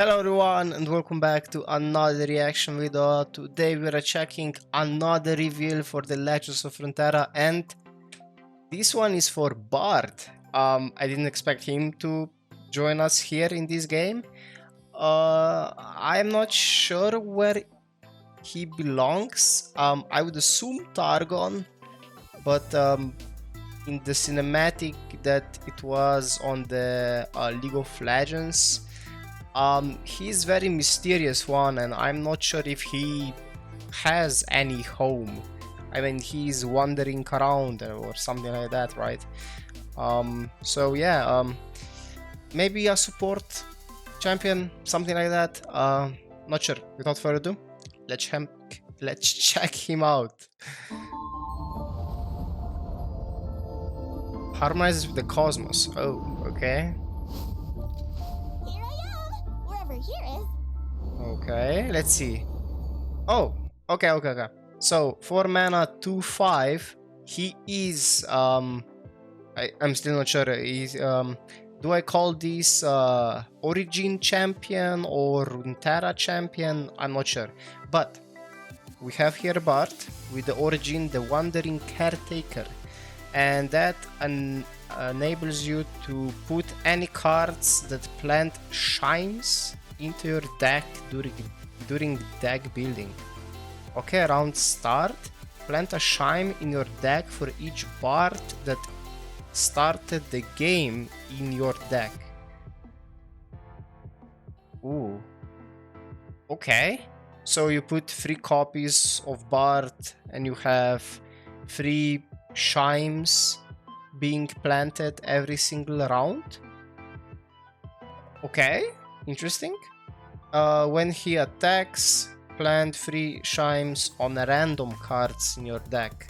Hello everyone and welcome back to another reaction video. Today we are checking another reveal for the Legends of Runeterra, and this one is for Bard. I didn't expect him to join us here in this game. I'm not sure where he belongs. I would assume Targon, but in the cinematic that it was on the League of Legends, he's very mysterious one, and I'm not sure if he has any home. I mean, he's wandering around or something like that, right? So yeah, maybe a support champion, something like that. Not sure. Without further ado, let's check him out. Harmonizes with the cosmos. Oh, okay. Here I am, wherever here is. Okay, let's see. Oh, okay. So 4 mana, 2/5. He is I'm still not sure. He's do I call this Origin champion or Runeterra champion? I'm not sure. But we have here Bard with the Origin, the Wandering Caretaker, and that enables you to put any cards that plant chimes into your deck during deck building. Okay, round start, plant a chime in your deck for each Bard that started the game in your deck. Ooh. Okay. So you put 3 copies of Bard and you have 3 chimes being planted every single round. Okay, interesting. When he attacks, plant 3 chimes on random cards in your deck.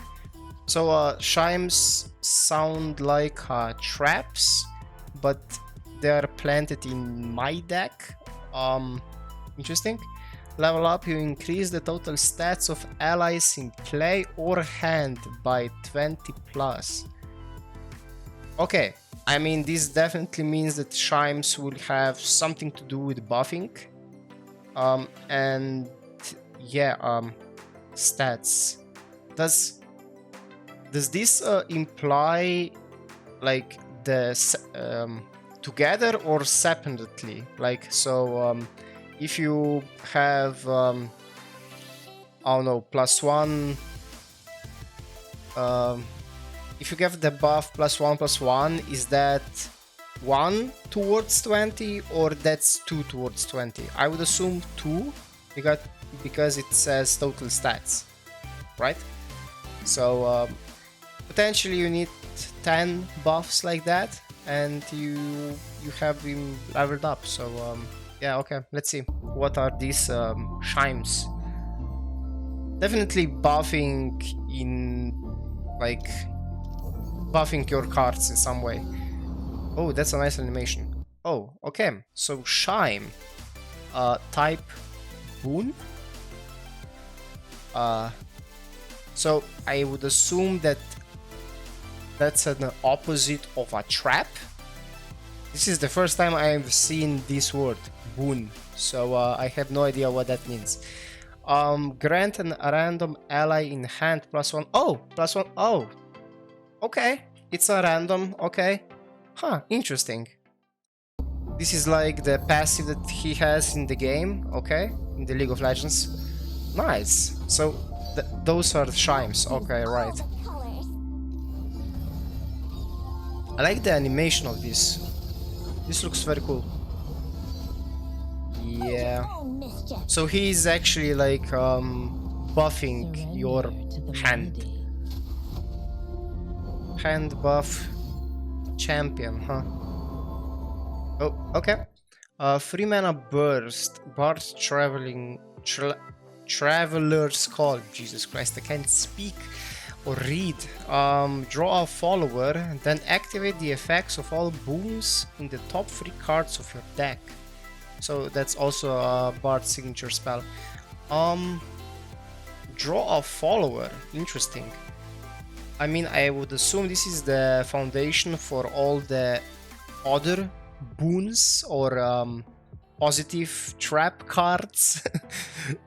So chimes sound like traps, but they are planted in my deck. Interesting. Level up, you increase the total stats of allies in play or hand by 20 plus. Okay, I mean, this definitely means that chimes will have something to do with buffing. And yeah, stats. Does this imply like the together or separately? Like, so if you have I don't know, +1, if you give the buff +1/+1, is that 1 towards 20 or that's 2 towards 20? I would assume 2 because it says total stats, right? So potentially you need 10 buffs like that, and you have him leveled up. So yeah, okay, let's see what are these chimes. Definitely buffing in, like, buffing your cards in some way. Oh, that's a nice animation. Oh, okay, so chime, type boon. So I would assume that that's an opposite of a trap. This is the first time I've seen this word, boon, so I have no idea what that means. Grant a random ally in hand +1. Oh, +1. Oh, okay, it's a random. Okay, huh, interesting. This is like the passive that he has in the game. Okay, in the League of Legends. Nice. So those are the chimes. Okay, right. I like the animation of this. This looks very cool. Yeah. So he's actually like buffing your hand. Hand buff champion, huh? Oh, okay. 3 mana burst. Bard Traveler's Call. Jesus Christ, I can't speak or read. Draw a follower, then activate the effects of all boons in the top 3 cards of your deck. So that's also a Bard signature spell. Draw a follower. Interesting. I mean, I would assume this is the foundation for all the other boons or positive trap cards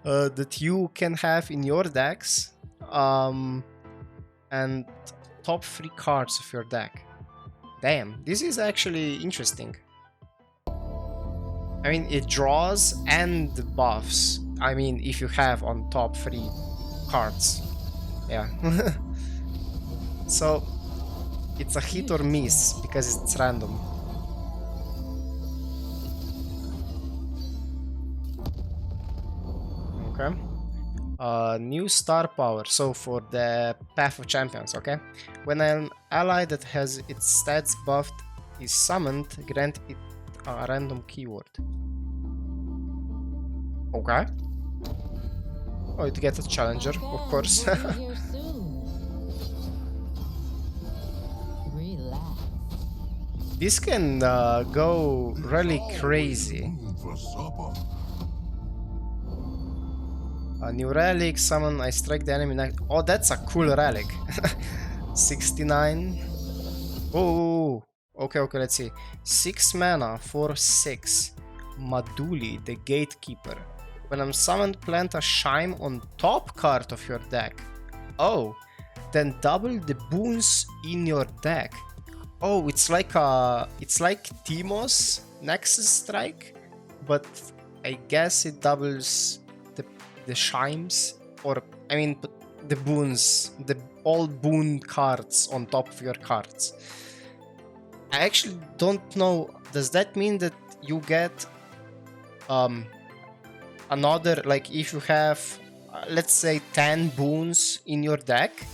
that you can have in your decks, and top 3 cards of your deck. Damn, this is actually interesting. I mean, it draws and buffs. I mean, if you have on top 3 cards. Yeah. So, it's a hit or miss because it's random. Okay. New star power. So for the Path of Champions, okay? When an ally that has its stats buffed is summoned, grant it a random keyword. Okay. Oh, it gets a challenger, of course. This can go really crazy. A new relic, summon, I strike the enemy. Oh, that's a cool relic. 69. Oh, okay, let's see. 6 mana for 6. Maduli, the Gatekeeper. When I'm summoned, plant a Shime on top card of your deck. Oh, then double the boons in your deck. Oh, it's like Teemos Nexus Strike, but I guess it doubles the Shimes, or I mean the boons, the all boon cards on top of your cards. I actually don't know. Does that mean that you get another, like if you have let's say 10 boons in your deck?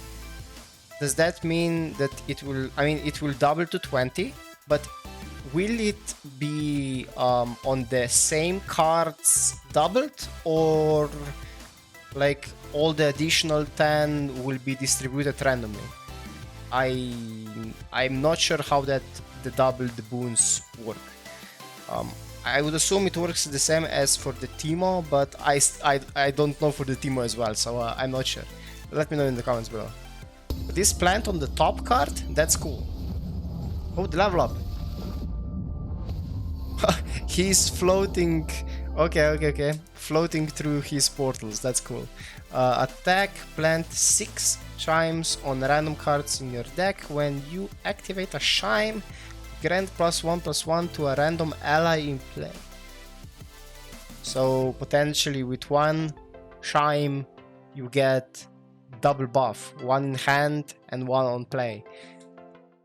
Does that mean that it will, I mean, it will double to 20, but will it be on the same cards doubled, or like all the additional 10 will be distributed randomly? I'm not sure how that the doubled boons work. I would assume it works the same as for the Teemo, but I don't know for the Teemo as well, so I'm not sure. Let me know in the comments below. This plant on the top card, that's cool. Oh, the level up. He's floating. Okay. Floating through his portals, that's cool. Attack, plant 6 chimes on random cards in your deck. When you activate a chime, grant +1/+1 to a random ally in play. So potentially with one chime you get double buff, 1 in hand and 1 on play.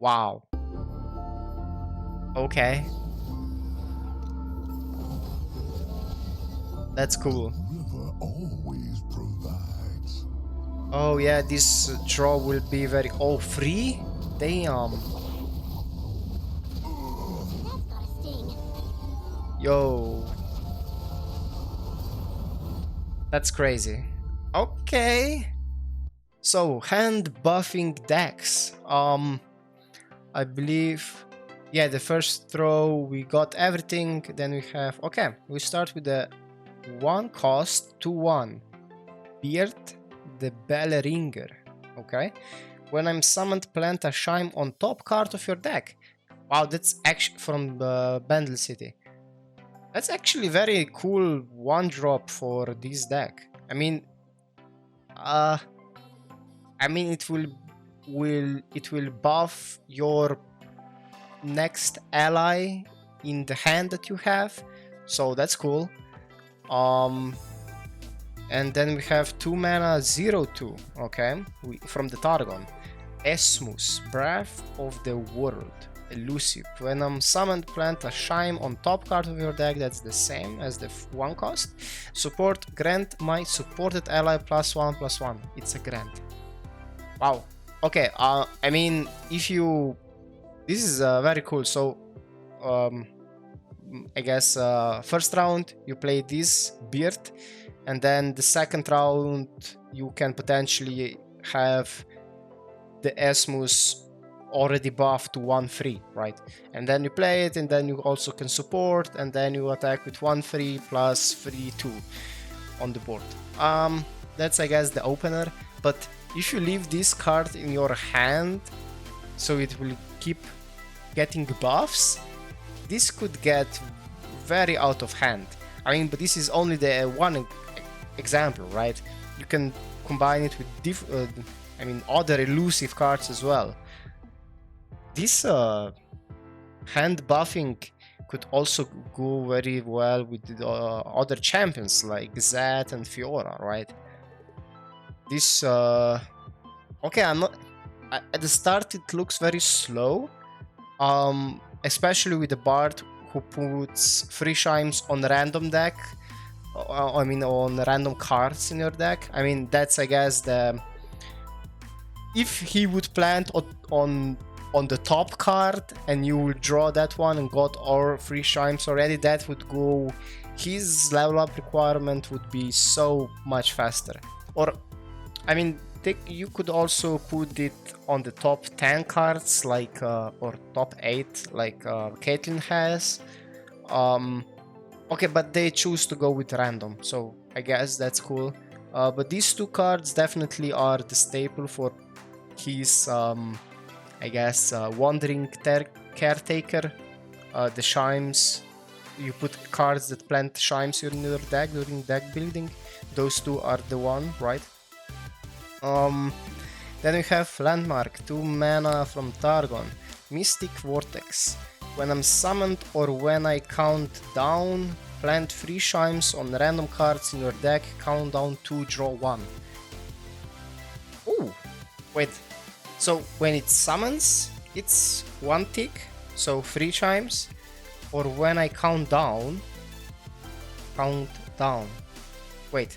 Wow. Okay. That's cool. Oh yeah, this draw will be very... Oh, free? Damn. Yo. That's crazy. Okay. So, hand buffing decks. I believe... Yeah, the first throw we got everything. Then we have... Okay, we start with the 1 cost 2/1. Beard the Bellringer. Okay. When I'm summoned, plant a chime on top card of your deck. Wow, that's actually from Bandle City. That's actually very cool 1-drop for this deck. I mean it will buff your next ally in the hand that you have, so that's cool. And then we have 2 mana 0/2, okay, from the Targon. Esmus, Breath of the World, elusive. When I'm summoned, plant a chime on top card of your deck. That's the same as the 1 cost. Support, grant my supported ally +1/+1. It's a grant. Wow. Okay. I mean, if you, this is very cool. So, I guess first round you play this Beard, and then the second round you can potentially have the Esmus already buffed to 1/3, right? And then you play it, and then you also can support, and then you attack with 1/3 plus 3/2 on the board. That's, I guess, the opener. But if you leave this card in your hand, so it will keep getting buffs, this could get very out of hand. I mean, but this is only the one example, right? You can combine it with other elusive cards as well. This hand buffing could also go very well with the, other champions like Zed and Fiora, right? This okay, I'm not at the start it looks very slow, especially with the Bard who puts free chimes on random deck, on random cards in your deck. I mean, that's, I guess, the if he would plant on the top card and you will draw that one and got all free chimes already, that would go, his level up requirement would be so much faster. Or I mean, you could also put it on the top 10 cards, like or top 8, like Caitlyn has. Okay, but they choose to go with random, so I guess that's cool. But these two cards definitely are the staple for his, I guess, Wandering Caretaker, the chimes. You put cards that plant chimes in your deck during deck building. Those two are the one, right? Then we have Landmark, 2 mana from Targon, Mystic Vortex. When I'm summoned or when I count down, plant 3 chimes on random cards in your deck, count down 2, draw 1. Ooh, wait. So when it summons, it's 1 tick, so 3 chimes. Or when I count down. Wait,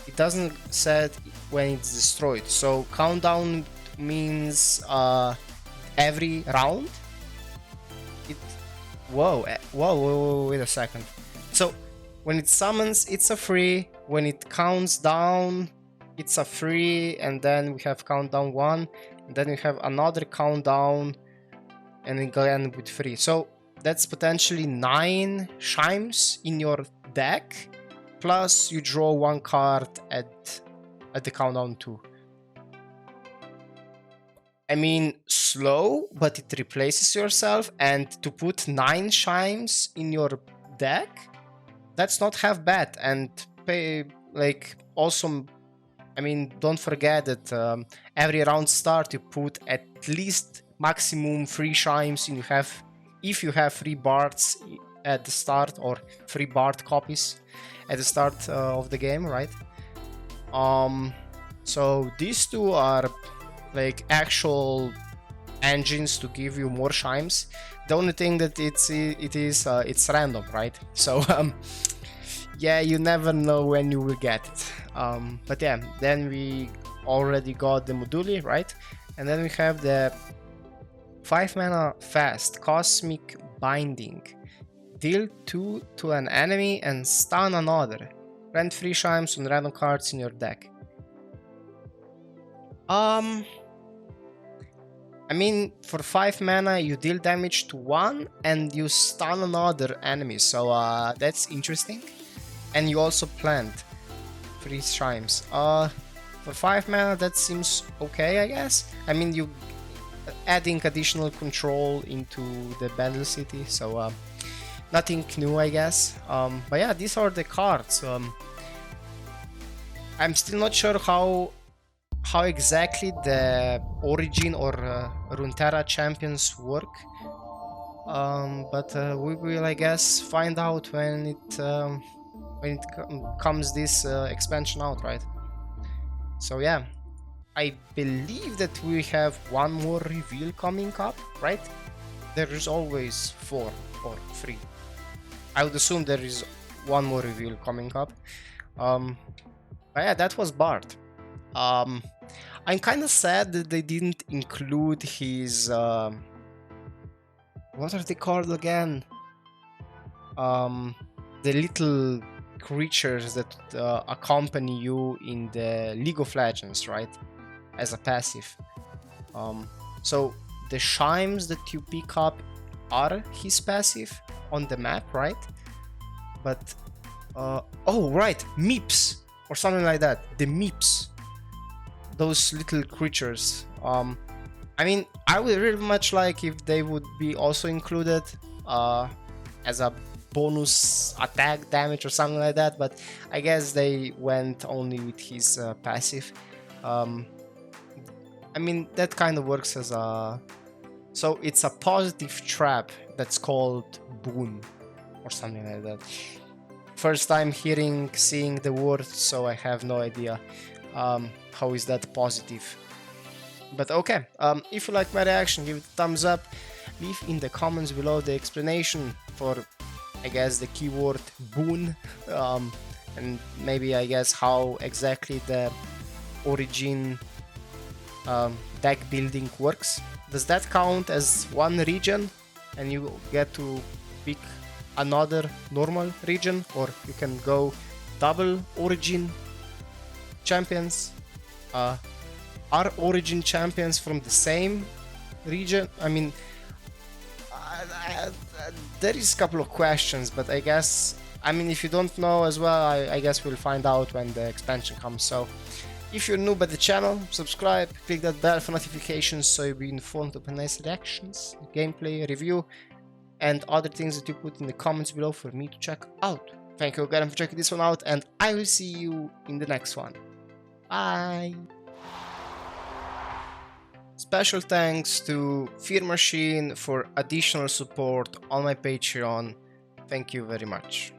it doesn't say when it's destroyed. So countdown means every round. Whoa, wait a second. So when it summons, it's a free. When it counts down, it's a free. And then we have countdown 1. And then we have another countdown. And again with free. So that's potentially 9 chimes in your deck. Plus you draw 1 card at the countdown 2. I mean, slow, but it replaces yourself, and to put 9 chimes in your deck, that's not half bad. And also, I mean, don't forget that every round start you put at least maximum 3 chimes, and you have, if you have 3 bards at the start or 3 bard copies at the start of the game, right? So these two are like actual engines to give you more chimes. The only thing that it's random, right? So yeah, you never know when you will get it. But yeah, then we already got the Moduli, right? And then we have the 5 mana fast Cosmic Binding. Deal 2 to an enemy and stun another. Plant 3 chimes on random cards in your deck. I mean, for 5 mana you deal damage to 1 and you stun another enemy, so that's interesting. And you also plant 3 chimes. For 5 mana that seems okay, I guess. I mean, you adding additional control into the Battle City, so nothing new, I guess. But yeah, these are the cards. I'm still not sure how exactly the Origin or Runeterra champions work, but we will, I guess, find out when it comes this expansion out, right? So yeah, I believe that we have one more reveal coming up, right? There is always 4 or 3. I would assume there is one more reveal coming up. But yeah, that was Bard. I'm kind of sad that they didn't include his what are they called again? The little creatures that accompany you in the League of Legends, right? As a passive. So the chimes that you pick up are his passive on the map, right? But oh right, meeps or something like that. The meeps, those little creatures. I mean, I would really much like if they would be also included, as a bonus attack damage or something like that, but I guess they went only with his passive. I mean, that kind of works as a... So it's a positive trap that's called boon or something like that. First time seeing the word, so I have no idea how is that positive. But okay, if you like my reaction, give it a thumbs up. Leave in the comments below the explanation for, I guess, the keyword boon, and maybe, I guess, how exactly the origin deck building works. Does that count as one region and you get to pick another normal region, or you can go double origin champions? Are origin champions from the same region? I mean, there is a couple of questions, but I guess, I mean, if you don't know as well, I guess we'll find out when the expansion comes. So if you're new by the channel, subscribe, click that bell for notifications so you'll be informed of nice reactions, gameplay, review, and other things that you put in the comments below for me to check out. Thank you again for checking this one out, and I will see you in the next one. Bye! Special thanks to Fear Machine for additional support on my Patreon. Thank you very much.